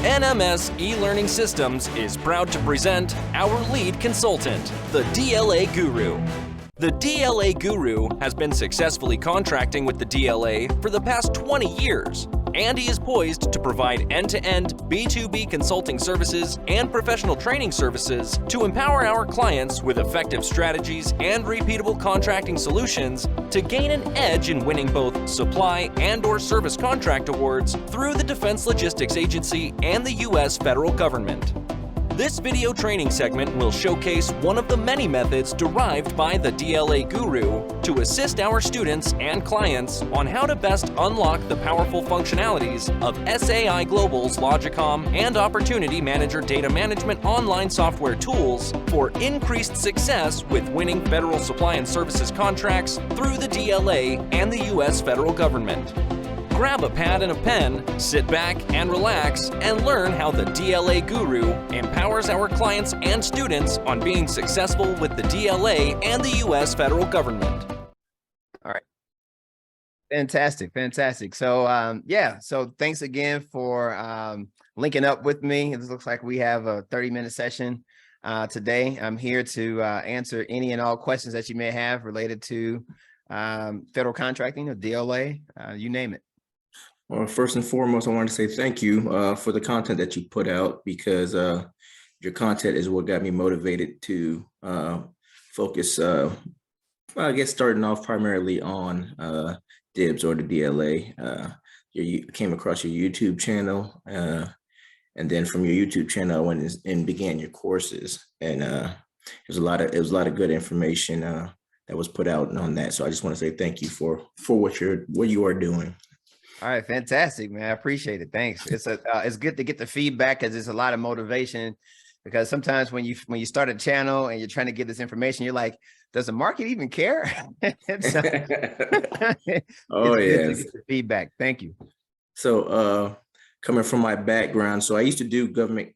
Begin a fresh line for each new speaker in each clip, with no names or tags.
NMS eLearning Systems is proud to present our lead consultant, the DLA Guru. The DLA Guru has been successfully contracting with the DLA for the past 20 years, and he is poised to provide end-to-end B2B consulting services and professional training services to empower our clients with effective strategies and repeatable contracting solutions to gain an edge in winning both supply and/or service contract awards through the Defense Logistics Agency and the U.S. federal government. This video training segment will showcase one of the many methods derived by the DLA Guru to assist our students and clients on how to best unlock the powerful functionalities of SAI Global's Logicom and Opportunity Manager data management online software tools for increased success with winning federal supply and services contracts through the DLA and the U.S. federal government. Grab a pad and a pen, sit back and relax, and learn how the DLA Guru empowers our clients and students on being successful with the DLA and the U.S. federal government.
All right. Fantastic. Fantastic. So, so thanks again for linking up with me. It looks like we have a 30-minute session today. I'm here to answer any and all questions that you may have related to federal contracting or DLA, you name it.
Well, first and foremost, I wanted to say thank you for the content that you put out, because your content is what got me motivated to focus, I guess, starting off primarily on DIBBS or the DLA. You came across your YouTube channel, and then from your YouTube channel, I went and began your courses, and it was a lot of good information that was put out on that. So I just want to say thank you for what you are doing.
All right, fantastic, man. I appreciate it. Thanks. It's good to get the feedback, because there's a lot of motivation. Because sometimes when you start a channel and you're trying to get this information, you're like, does the market even care?
Oh yes,
feedback. Thank you.
So coming from my background, so I used to do government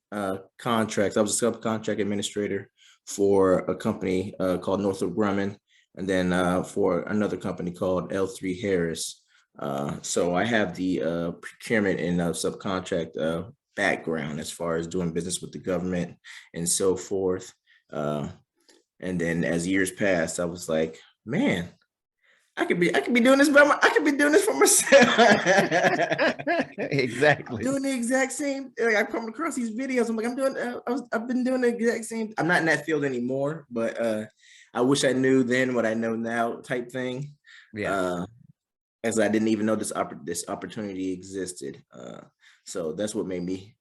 contracts. I was a subcontract administrator for a company called Northrop Grumman, and then for another company called L3 Harris. So I have the procurement and subcontract background as far as doing business with the government and so forth. And then as years passed, I was like, man, I could be doing this I could be doing this for myself.
Exactly.
Doing the exact same. Like, I come across these videos. I'm like, I've been doing the exact same. I'm not in that field anymore, but I wish I knew then what I know now, type thing.
Yeah.
As I didn't even know this opportunity existed. So that's what made me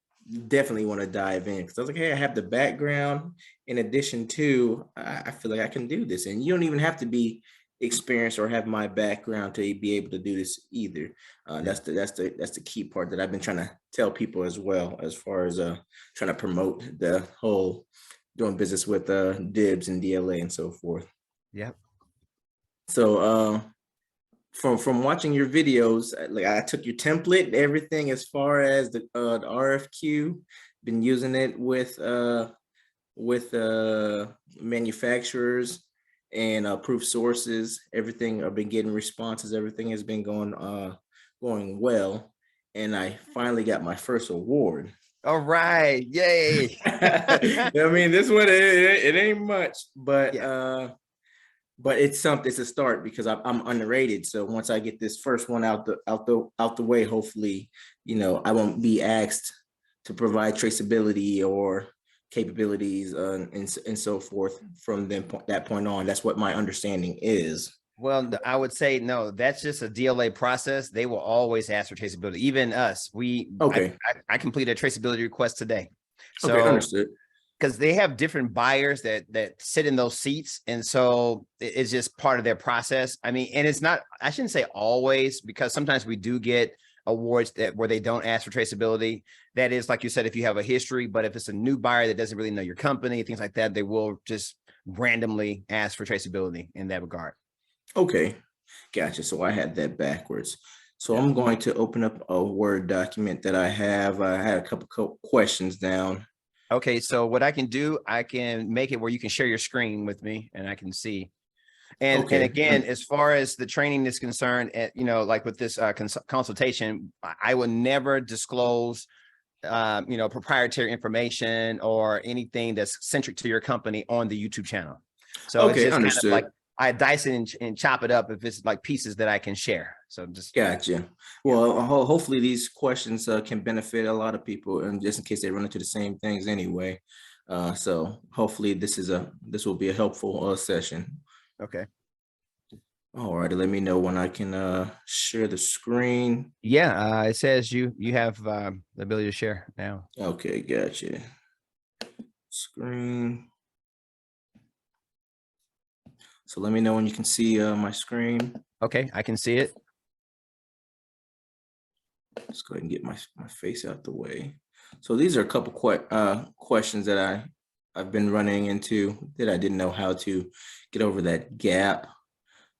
definitely want to dive in, because I was like, hey, I have the background. In addition to, I feel like I can do this. And you don't even have to be experienced or have my background to be able to do this either. That's the key part that I've been trying to tell people as well, as far as trying to promote the whole doing business with DIBBS and DLA and so forth.
Yep.
So from watching your videos, like, I took your template, everything as far as the RFQ, been using it with manufacturers and approved sources. Everything, I've been getting responses. Everything has been going well, and I finally got my first award.
All right, yay!
I mean, this one it ain't much, but
yeah.
But it's something. It's a start, because I'm underrated. So once I get this first one out the way, hopefully, I won't be asked to provide traceability or capabilities and so forth from that point on. That's what my understanding is.
Well, I would say no. That's just a DLA process. They will always ask for traceability. Even us, I completed a traceability request today. So,
okay, understood.
Because they have different buyers that sit in those seats. And so it's just part of their process. I mean, and it's not, I shouldn't say always, because sometimes we do get awards where they don't ask for traceability. That is, like you said, if you have a history, but if it's a new buyer that doesn't really know your company, things like that, they will just randomly ask for traceability in that regard. Okay.
Gotcha. So I had that backwards. So I'm going to open up a Word document that I have. I had a couple questions down.
Okay, so what I can do, I can make it where you can share your screen with me and I can see. And again, as far as the training is concerned, like with this consultation, I will never disclose proprietary information or anything that's centric to your company on the YouTube channel. So it's
Okay,
just kind
understood.
of like I dice it and chop it up if it's like pieces that I can share. So just
Gotcha. Well, hopefully these questions can benefit a lot of people, and just in case they run into the same things anyway. So hopefully this will be a helpful session.
okay.
All right, let me know when I can share the screen.
Yeah, it says you have the ability to share now.
Okay, gotcha. Screen. So let me know when you can see my screen.
Okay, I can see it.
Let's go ahead and get my face out the way. So these are a couple questions that I've been running into that I didn't know how to get over that gap.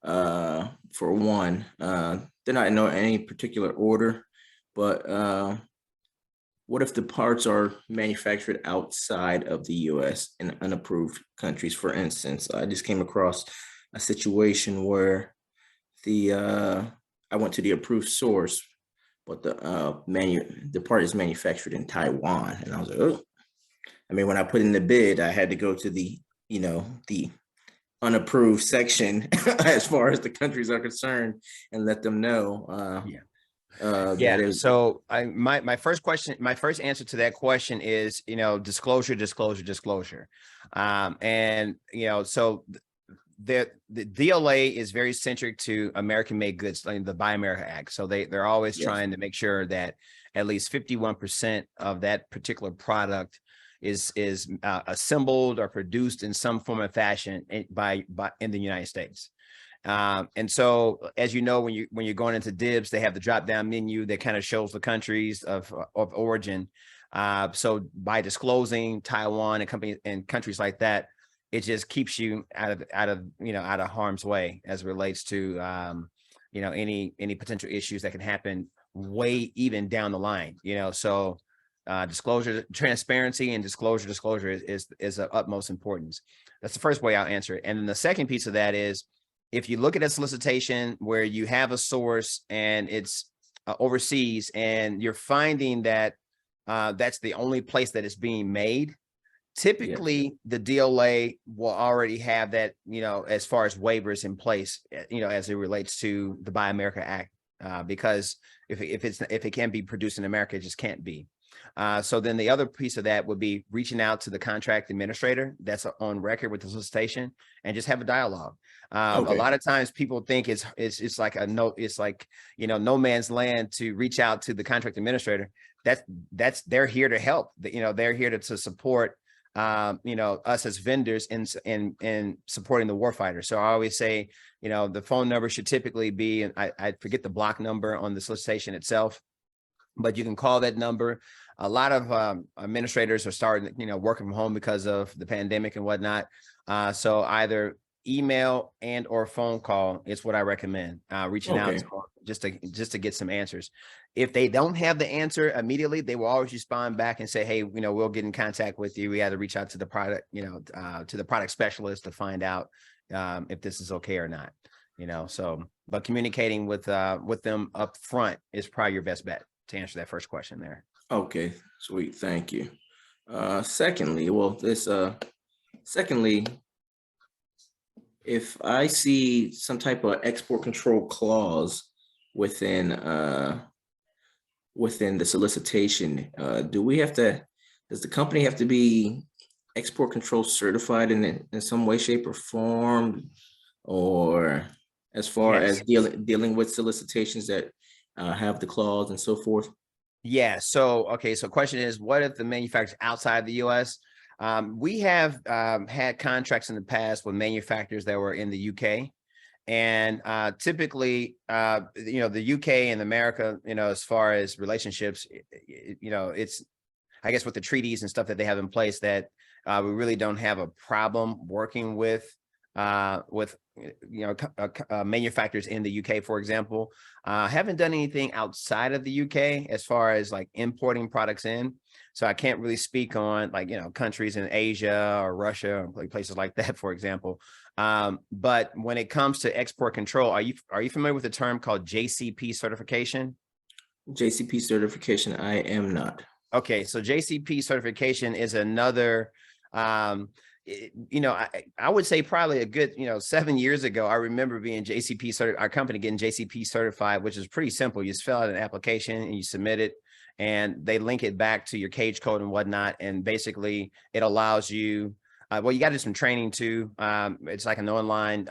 For one, they're not in any particular order, but what if the parts are manufactured outside of the US in unapproved countries? For instance, I just came across a situation where I went to the approved source, but the part is manufactured in Taiwan, and I was like, oh. I mean, when I put in the bid, I had to go to the unapproved section as far as the countries are concerned and let them know.
Yeah. So my first answer to that question is, disclosure. And so the DLA is very centric to American made goods, like the Buy America Act. So they're always trying to make sure that at least 51% of that particular product is assembled or produced in some form of fashion in the United States. And so, as you know, when you're going into DIBBS, they have the drop down menu that kind of shows the countries of origin. So by disclosing Taiwan and countries like that, it just keeps you out of harm's way as it relates to any potential issues that can happen way even down the line. So disclosure, transparency, and disclosure is of utmost importance. That's the first way I'll answer it. And then the second piece of that is, if you look at a solicitation where you have a source and it's overseas, and you're finding that that's the only place that it's being made, typically the DLA will already have that, as far as waivers in place, as it relates to the Buy America Act, because if it can be produced in America, it just can't be. So then the other piece of that would be reaching out to the contract administrator that's on record with the solicitation and just have a dialogue. A lot of times people think it's like no man's land to reach out to the contract administrator. They're here to help. They're here to support us as vendors in supporting the warfighter. So I always say, the phone number should typically be, and I forget the block number on the solicitation itself, but you can call that number. A lot of administrators are starting, working from home because of the pandemic and whatnot. So either email and or phone call is what I recommend. Reaching out just to get some answers. If they don't have the answer immediately, they will always respond back and say, hey, we'll get in contact with you. We had to reach out to the product, to the product specialist to find out if this is okay or not. But communicating with them up front is probably your best bet to answer that first question there.
Okay, sweet, thank you. Secondly, if I see some type of export control clause within the solicitation, does the company have to be export control certified in some way, shape, or form, or as far as dealing with solicitations that have the clause and so forth?
Yeah. So question is, what if the manufacturer's outside the US? We have had contracts in the past with manufacturers that were in the UK, and typically, the UK and America, as far as relationships, it's, I guess, with the treaties and stuff that they have in place, that we really don't have a problem working with manufacturers in the UK, for example. Haven't done anything outside of the UK as far as like importing products in. So I can't really speak on countries in Asia or Russia or places like that, for example. But when it comes to export control, are you familiar with the term called JCP certification?
JCP certification, I am not.
Okay, so JCP certification is another, you know, I would say probably a good, 7 years ago, I remember being JCP certified, our company getting JCP certified, which is pretty simple. You just fill out an application and you submit it, and they link it back to your cage code and whatnot. And basically it allows you, well, you got to do some training too. It's like an online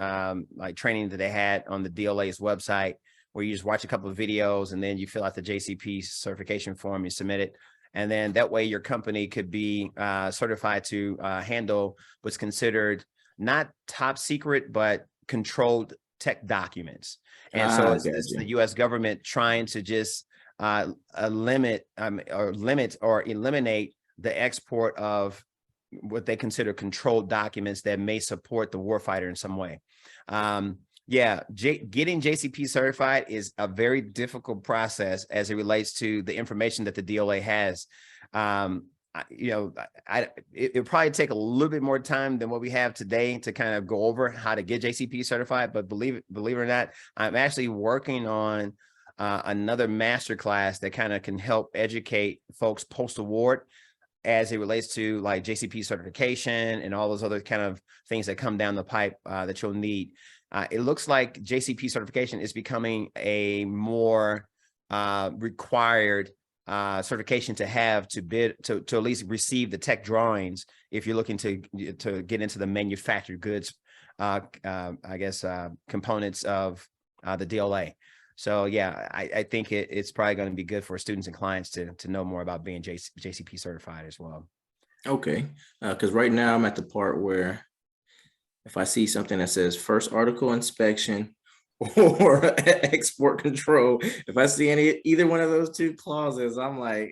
like training that they had on the DLA's website, where you just watch a couple of videos and then you fill out the JCP certification form, you submit it. And then that way your company could be certified to handle what's considered not top secret, but controlled tech documents. And so it's the US government trying to just limit or eliminate the export of what they consider controlled documents that may support the warfighter in some way. Yeah, getting JCP certified is a very difficult process as it relates to the information that the DLA has. It'll probably take a little bit more time than what we have today to kind of go over how to get JCP certified. But believe it or not, I'm actually working on another MasterClass that kind of can help educate folks post-award as it relates to like JCP certification and all those other kind of things that come down the pipe that you'll need. It looks like JCP certification is becoming a more required certification to have to bid to at least receive the tech drawings if you're looking to get into the manufactured goods, components of the DLA. So yeah, I think it's probably going to be good for students and clients to know more about being JCP certified as well. Okay,
because right now I'm at the part where if I see something that says first article inspection or export control, if I see either one of those two clauses, I'm like,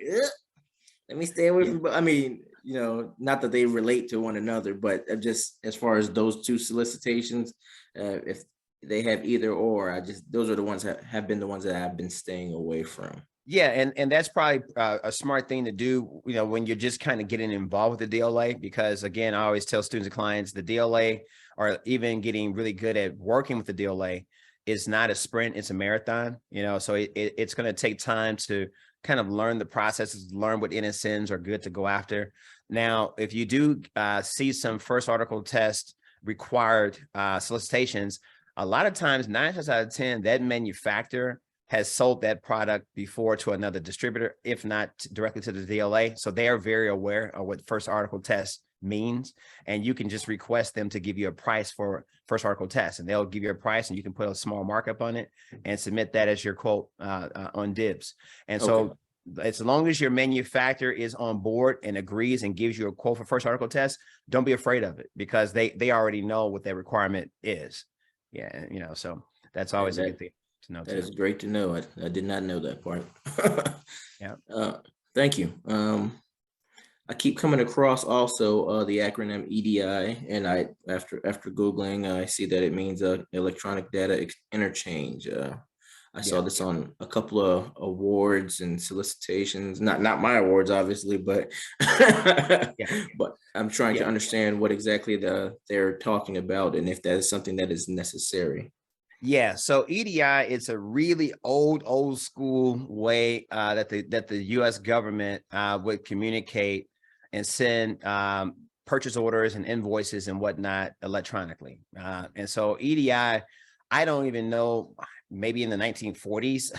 let me stay away from. I mean, not that they relate to one another, but just as far as those two solicitations, if they have either or, those are the ones that have been the ones that I've been staying away from.
Yeah, and that's probably a smart thing to do, when you're just kind of getting involved with the DLA, because again, I always tell students and clients, the DLA, or even getting really good at working with the DLA, is not a sprint, it's a marathon, so it's going to take time to kind of learn the processes, learn what NSNs are good to go after. Now, if you do see some first article test required solicitations, a lot of times, 9 times out of 10, that manufacturer has sold that product before to another distributor, if not directly to the DLA. So they are very aware of what first article test means. And you can just request them to give you a price for first article test, and they'll give you a price, and you can put a small markup on it and submit that as your quote on DIBBS. And so as long as your manufacturer is on board and agrees and gives you a quote for first article test, don't be afraid of it, because they already know what their requirement is. Yeah, so that's always a good thing to know.
That is great to know. I did not know that part.
Yeah.
Thank you. I keep coming across also the acronym EDI, and after Googling, I see that it means electronic data interchange. I saw this on a couple of awards and solicitations, not my awards, obviously, but but I'm trying to understand what exactly they're talking about, and if that is something that is necessary.
Yeah, so EDI is a really old school way that the U.S. government would communicate and send purchase orders and invoices and whatnot electronically. And so EDI, I don't even know, maybe in the 1940s,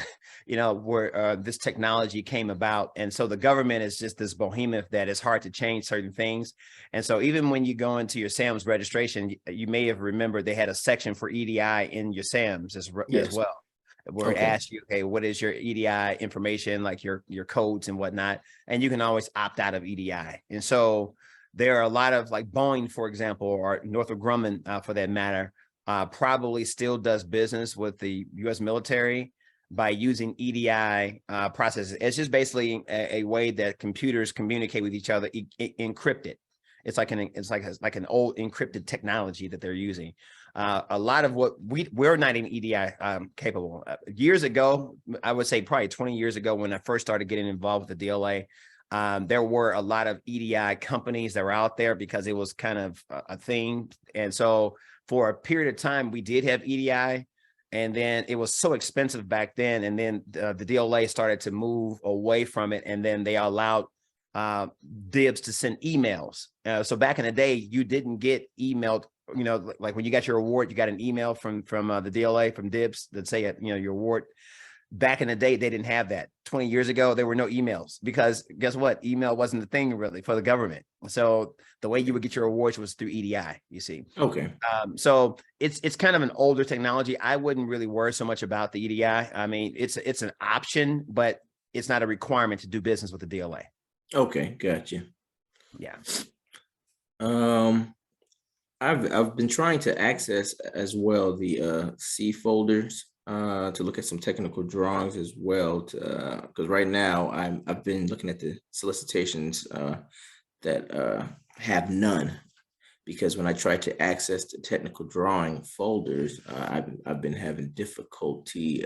where this technology came about. And so the government is just this behemoth that is hard to change certain things. And so even when you go into your SAMS registration, you may have remembered they had a section for EDI in your SAMS as well, where it asks you, okay, what is your EDI information, like your codes and whatnot, and you can always opt out of EDI. And so there are a lot of, like Boeing, for example, or Northrop Grumman, for that matter, probably still does business with the U.S. military by using EDI processes. It's just basically a way that computers communicate with each other, encrypted. It's like an old encrypted technology that they're using. A lot of what we're not in EDI capable. Years ago, I would say probably 20 years ago, when I first started getting involved with the DLA, there were a lot of EDI companies that were out there because it was kind of a thing. And so for a period of time, we did have EDI, and then it was so expensive back then. And then the DLA started to move away from it, and then they allowed DIBBS to send emails. So back in the day, you didn't get emailed, like when you got your award, you got an email from the DLA, from DIBBS that say, your award. Back in the day, they didn't have that. 20 years ago, there were no emails, because guess what? Email wasn't the thing really for the government. So the way you would get your awards was through EDI, you see.
Okay.
So it's kind of an older technology. I wouldn't really worry so much about the EDI. I mean, it's an option, but it's not a requirement to do business with the DLA.
Okay, gotcha.
Yeah.
I've been trying to access as well the C folders to look at some technical drawings as well, because right now I've been looking at the solicitations that have none, because when I try to access the technical drawing folders, I've been having difficulty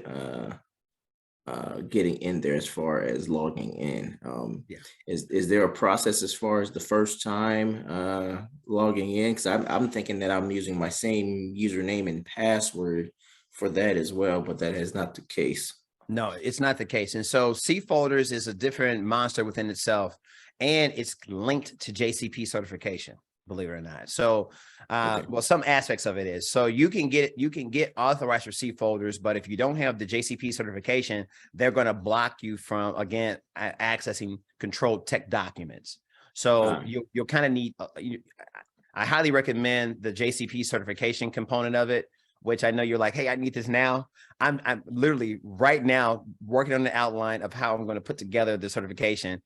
getting in there as far as logging in.
Yeah.
Is there a process as far as the first time logging in? Because I'm thinking that I'm using my same username and password for that as well, but that is not the case.
No, it's not the case. And so C folders is a different monster within itself, and it's linked to JCP certification, believe it or not. So, well, some aspects of it is, so you can get authorized for C folders, but if you don't have the JCP certification, they're going to block you from, again, accessing controlled tech documents. So you'll kind of need, I highly recommend the JCP certification component of it, which I know you're like, hey, I need this now. I'm literally right now working on the outline of how I'm going to put together the certification,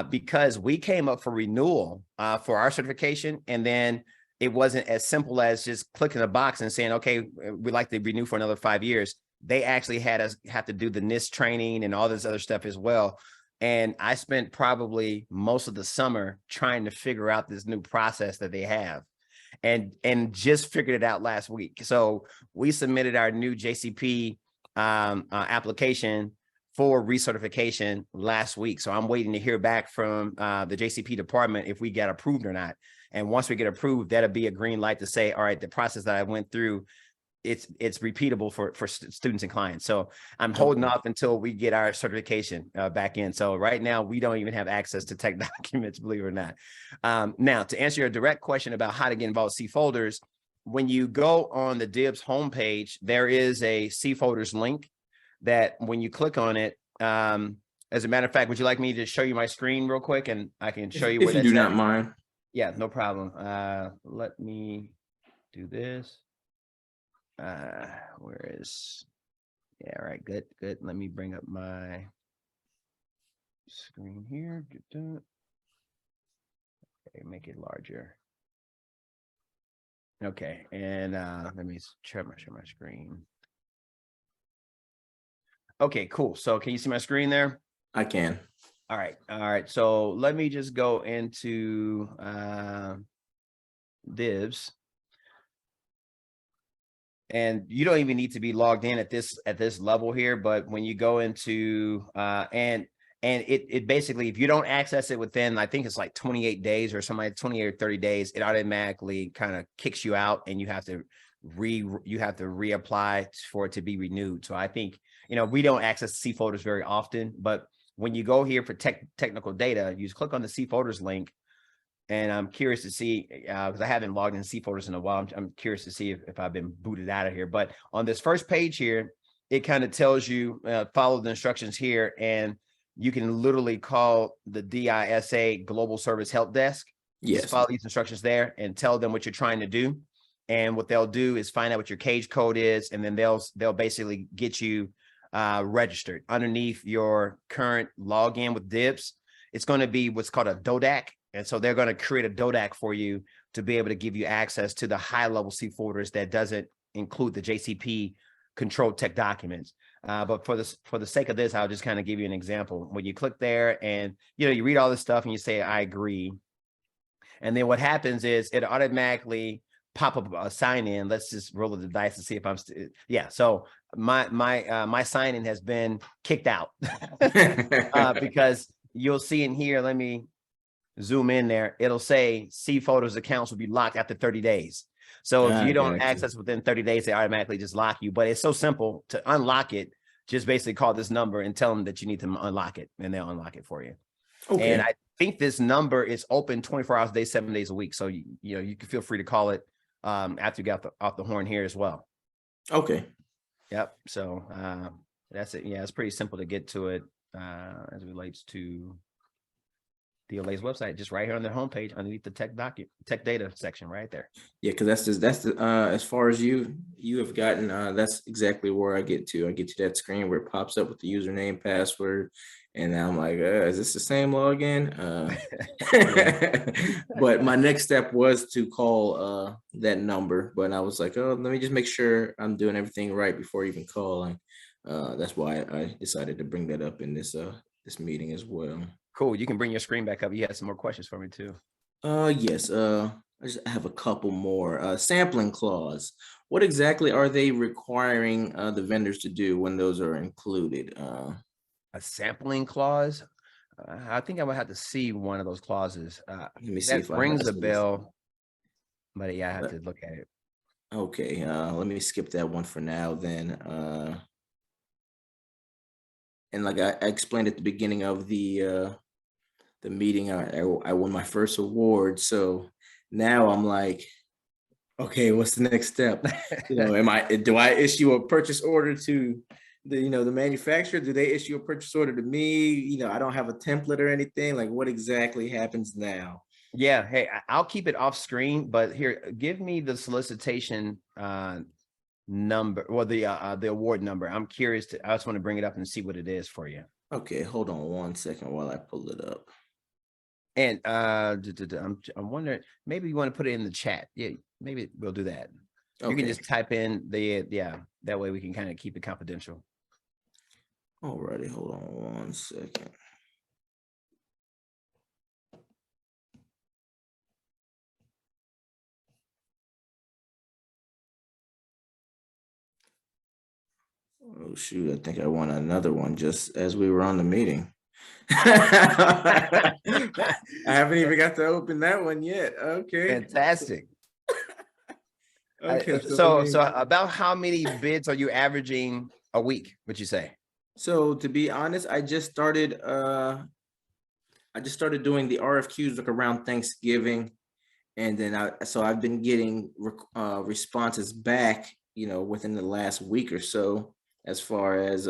because we came up for renewal for our certification, and then it wasn't as simple as just clicking a box and saying, okay, we'd like to renew for another 5 years. They actually had us have to do the NIST training and all this other stuff as well. And I spent probably most of the summer trying to figure out this new process that they have, and just figured it out last week. So we submitted our new JCP application for recertification last week. So I'm waiting to hear back from the JCP department if we get approved or not. And once we get approved, that'll be a green light to say, all right, the process that I went through, it's repeatable for students and clients. So I'm holding off until we get our certification back in. So right now we don't even have access to tech documents, believe it or not. Now, to answer your direct question about how to get involved with C folders, when you go on the DIBBS homepage, there is a C folders link that when you click on it, as a matter of fact, would you like me to show you my screen real quick, and I can show you where that's
if you do
at?
not mind.
Yeah, no problem. Let me do this. Where is, yeah, all right, good. Let me bring up my screen here. Okay, make it larger. Okay, and let me share my screen. Okay, cool. So can you see my screen there?
I can.
All right. So let me just go into DIBBS. And you don't even need to be logged in at this level here, but when you go into and it basically, if you don't access it within, I think it's like 28 days or something like 28 or 30 days, it automatically kind of kicks you out, and you have to reapply for it to be renewed. So I think, we don't access C folders very often, but when you go here for technical data, you just click on the C folders link. And I'm curious to see, because I haven't logged in C folders in a while, I'm curious to see if I've been booted out of here. But on this first page here, it kind of tells you, follow the instructions here, and you can literally call the DISA Global Service Help Desk.
Yes.
Just follow these instructions there and tell them what you're trying to do. And what they'll do is find out what your cage code is, and then they'll basically get you registered. Underneath your current login with DIBBS, it's going to be what's called a DODAC. And so they're going to create a DODAC for you to be able to give you access to the high level C folders that doesn't include the JCP controlled tech documents. But for the sake of this, I'll just kind of give you an example. When you click there and, you read all this stuff and you say, I agree. And then what happens is it automatically pop up a sign in. Let's just roll the dice to see if I'm still, yeah. So my sign in has been kicked out because you'll see in here, let me zoom in there, it'll say C folders accounts will be locked after 30 days. So if you don't access within 30 days, they automatically just lock you. But it's so simple to unlock it. Just basically call this number and tell them that you need to unlock it, and they'll unlock it for you.
Okay.
And I think this number is open 24 hours a day, 7 days a week. So, you know, you can feel free to call it after you got off the horn here as well.
Okay.
Yep. So that's it. Yeah, it's pretty simple to get to it as it relates to DLA's website, just right here on their homepage underneath the tech data section right there.
Yeah, because that's the as far as you have gotten, that's exactly where I get to. I get to that screen where it pops up with the username, password, and I'm like, is this the same login? But my next step was to call that number, but I was like, oh, let me just make sure I'm doing everything right before even calling. That's why I decided to bring that up in this this meeting as well.
Cool. You can bring your screen back up. You had some more questions for me too.
Yes. I just have a couple more. Sampling clause. What exactly are they requiring the vendors to do when those are included?
A sampling clause. I think I would have to see one of those clauses.
Let me see
That
if I
rings
have
a bell, but yeah, I have to look at it.
Okay. Let me skip that one for now then. And like I explained at the beginning of the meeting, I won my first award. So now I'm like, okay, what's the next step? You know, do I issue a purchase order to the manufacturer? Do they issue a purchase order to me? You know, I don't have a template or anything. Like, what exactly happens now?
Yeah. Hey, I'll keep it off screen, but here, give me the solicitation number or the award number. I'm curious I just want to bring it up and see what it is for you.
Okay, hold on 1 second while I pull it up.
And I'm wondering, maybe you want to put it in the chat. Yeah, maybe we'll do that. Okay. You can just type in that way we can kind of keep it confidential.
Alrighty, hold on 1 second. Oh shoot, I think I won another one just as we were on the meeting. I haven't even got to open that one yet. Okay.
Fantastic.
Okay.
So about how many bids are you averaging a week, would you say?
So to be honest, I just started doing the RFQs like around Thanksgiving. And then I've been getting responses back, within the last week or so, as far as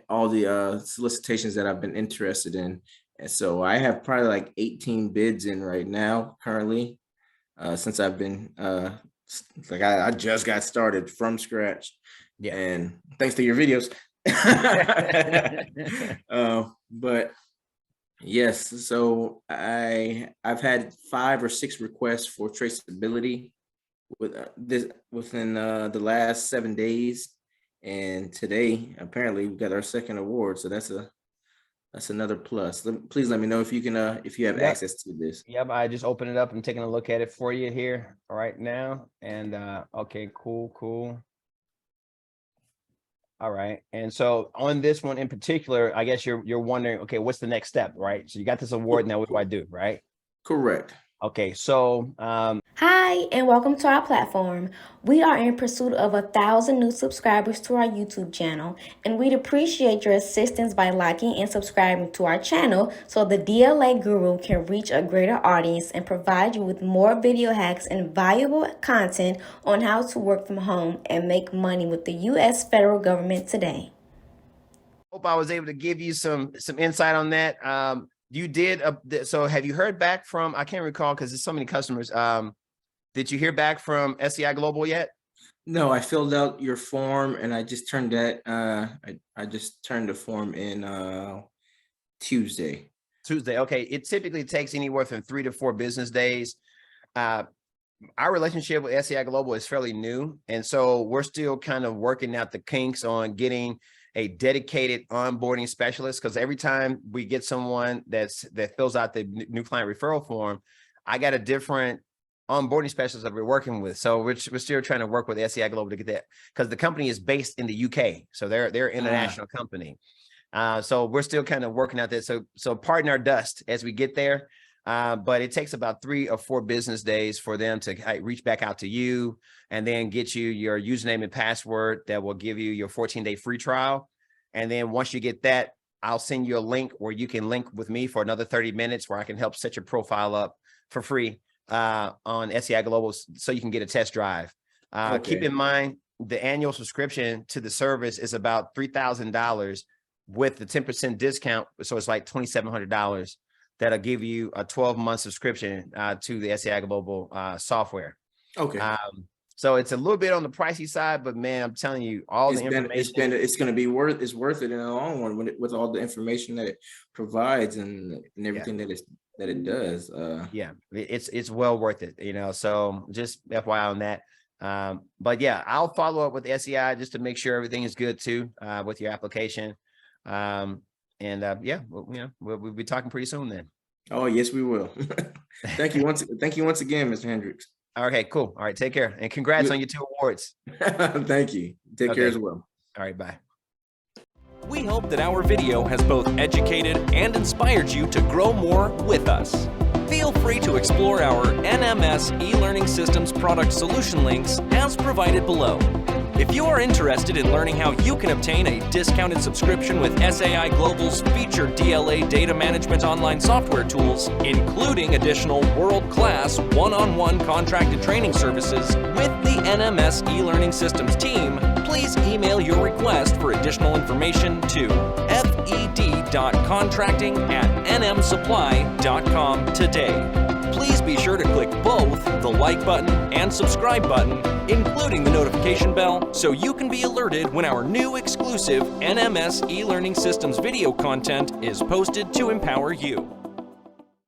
all the solicitations that I've been interested in. And so I have probably like 18 bids in right now currently, since I've been I just got started from scratch. Yeah. And thanks to your videos. But yes, so I've had 5 or 6 requests for traceability within the last 7 days, and today apparently we got our second award. So that's another plus. Please let me know if you can if you have access to this.
Yep, I just opened it up. I'm taking a look at it for you here right now. And okay, cool. All right. And so on this one in particular, I guess you're wondering, okay, what's the next step, right? So you got this award, now what do I do, right?
Correct.
Okay, so
hi, and welcome to our platform. We are in pursuit of 1,000 new subscribers to our YouTube channel, and we'd appreciate your assistance by liking and subscribing to our channel so the DLA Guru can reach a greater audience and provide you with more video hacks and valuable content on how to work from home and make money with the U.S. federal government today.
Hope I was able to give you some insight on that. You did so have you heard back from, I can't recall because there's so many customers, did you hear back from SEI Global yet?
No, I filled out your form and I just turned that I just turned the form in Tuesday.
Okay. It typically takes anywhere from 3 to 4 business days. Our relationship with SEI Global is fairly new, and so we're still kind of working out the kinks on getting a dedicated onboarding specialist, because every time we get someone that fills out the new client referral form, I got a different onboarding specialist that we're working with. So we're still trying to work with SEI Global to get that, because the company is based in the UK, so they're an international company. So we're still kind of working out that. So pardon our dust as we get there. But it takes about 3 or 4 business days for them to reach back out to you and then get you your username and password that will give you your 14-day free trial. And then once you get that, I'll send you a link where you can link with me for another 30 minutes where I can help set your profile up for free on SEI Global so you can get a test drive. Keep in mind, the annual subscription to the service is about $3,000 with the 10% discount. So it's like $2,700 that'll give you a 12-month subscription to the SEI Global software. Okay. So it's a little bit on the pricey side, but man, I'm telling you,
it's going to be worth it in the long run with all the information that it provides and everything that it does.
Yeah, it's well worth it, you know. So just FYI on that. But yeah, I'll follow up with SEI just to make sure everything is good too with your application. Yeah, we'll be talking pretty soon then.
Oh yes, we will. Thank you once again, Mr. Hendricks.
Okay, cool. All right, take care and congrats on your 2 awards.
Thank you. Take care as well.
All right, bye.
We hope that our video has both educated and inspired you to grow more with us. Feel free to explore our NMS e-learning systems product solution links as provided below. If you are interested in learning how you can obtain a discounted subscription with SAI Global's featured DLA data management online software tools, including additional world-class one-on-one contracted training services with the NMS e-learning systems team, please email your request for additional information to FED.Contracting@nmsupply.com today. Please be sure to click both the like button and subscribe button, including the notification bell, so you can be alerted when our new exclusive NMS e-learning systems video content is posted to empower you.